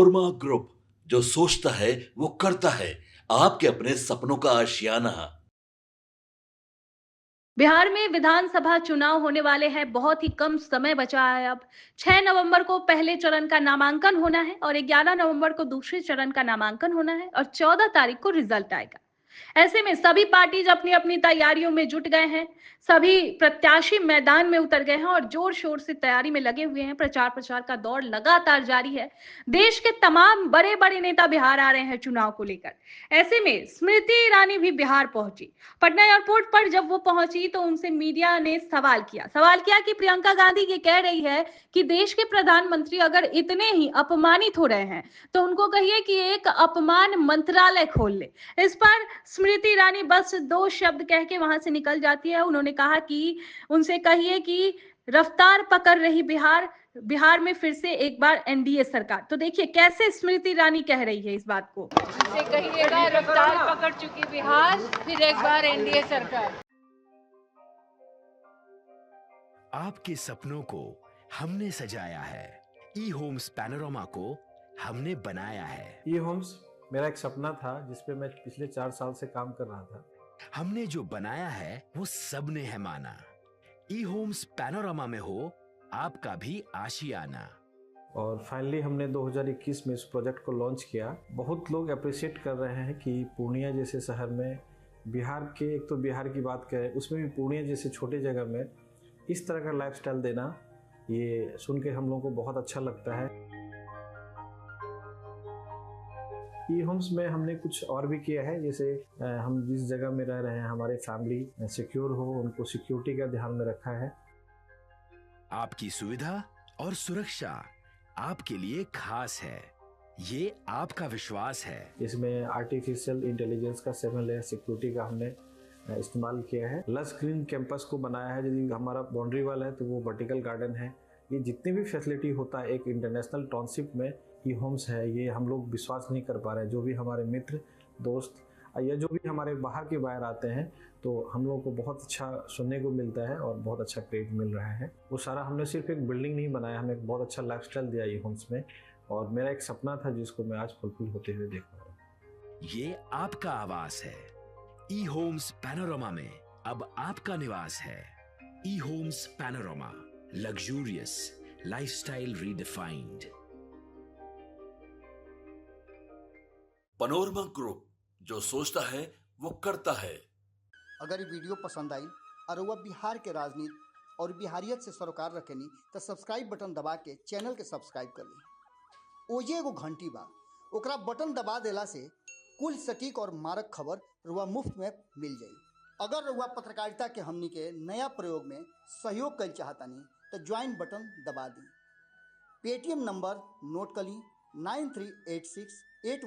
Panorama group, जो सोचता है वो करता है। आपके अपने सपनों का आशियाना। बिहार में विधानसभा चुनाव होने वाले हैं। बहुत ही कम समय बचा है अब। 6 नवंबर को पहले चरण का नामांकन होना है और 11 नवंबर को दूसरे चरण का नामांकन होना है और 14 तारीख को रिजल्ट आएगा। ऐसे में सभी पार्टीज अपनी अपनी तैयारियों में जुट गए हैं। सभी प्रत्याशी मैदान में उतर गए हैं और जोर शोर से तैयारी में लगे हुए हैं। प्रचार प्रसार का दौर लगातार जारी है। देश के तमाम बड़े बड़े नेता बिहार आ रहे हैं चुनाव को लेकर। ऐसे में स्मृति ईरानी भी बिहार पहुंची। पटना एयरपोर्ट पर जब वो पहुंची तो उनसे मीडिया ने सवाल किया कि प्रियंका गांधी ये कह रही है कि देश के प्रधानमंत्री अगर इतने ही अपमानित हो रहे हैं तो उनको कहिए कि एक अपमान मंत्रालय खोल ले। इस पर स्मृति ईरानी बस 2 शब्द कह के वहां से निकल जाती है। उन्होंने कहा कि उनसे कहिए कि रफ्तार पकड़ रही बिहार, बिहार में फिर से एक बार एनडीए सरकार। तो देखिए कैसे स्मृति ईरानी कह रही है इस बात को। से कहिएगा रफ्तार पकड़ चुकी बिहार, फिर एक बार एनडीए सरकार। आपके सपनों को हमने सजाया है, ई होम्स पैनोरमा को हमने बनाया है। ई होम्स मेरा एक सपना था जिस पे मैं पिछले 4 साल से काम कर रहा था। हमने जो बनाया है वो सबने है माना। ई होम्स पैनोरमा में हो आपका भी आशियाना। और फाइनली हमने 2021 में इस प्रोजेक्ट को लॉन्च किया। बहुत लोग अप्रिशिएट कर रहे हैं कि पूर्णिया जैसे शहर में, बिहार के, एक तो बिहार की बात करें उसमें भी पूर्णिया जैसे छोटे जगह में इस तरह का लाइफस्टाइल देना, ये सुन के हम लोगों को बहुत अच्छा लगता है। ई होम्स में हमने कुछ और भी किया है, जैसे हम जिस जगह में रह रहे हैं हमारे फैमिली सिक्योर हो, उनको सिक्योरिटी का ध्यान में रखा है। आपकी सुविधा और सुरक्षा आपके लिए खास है, ये आपका विश्वास है। इसमें आर्टिफिशियल इंटेलिजेंस का 7 लेयर सिक्योरिटी का हमने इस्तेमाल किया है। लस ग्रीन कैंपस को बनाया है। यदि हमारा बाउंड्री वाल है तो वो वर्टिकल गार्डन है। ये जितनी भी फैसिलिटी होता है एक इंटरनेशनल टाउनशिप में, ई होम्स है, ये हम लोग विश्वास नहीं कर पा रहे हैं। जो भी हमारे मित्र दोस्त या जो भी हमारे बाहर के बाहर आते हैं तो हम लोगों को बहुत अच्छा सुनने को मिलता है और बहुत अच्छा क्रेडिट मिल रहा है। वो सारा हमने सिर्फ एक बिल्डिंग नहीं बनाया, हमें एक बहुत अच्छा लाइफस्टाइल दिया ई होम्स में, और मेरा एक सपना था जिसको मैं आज फुलफिल होते हुए देख रहा हूँ। ये आपका आवास है। ई होम्स पैनोरमा में अब आपका निवास है। E Homes Panorama, luxurious lifestyle redefined. Panorama group, जो सोचता है वो करता है। अगर ये वीडियो पसंद आई और वह बिहार के राजनीति और बिहारियत से सरोकार रखेनी तो सब्सक्राइब बटन दबा के चैनल के सब्सक्राइब कर ली। ओजे एगो घंटी बा, ओकरा बटन दबा देला से कुल सटीक और मारक खबर रुआ मुफ्त में मिल जाई। अगर रुआ पत्रकारिता के हमनी के नया प्रयोग में सहयोग कर चाहतानी तो ज्वाइन बटन दबा दी। पेटीएम नंबर नोट कर ली 938681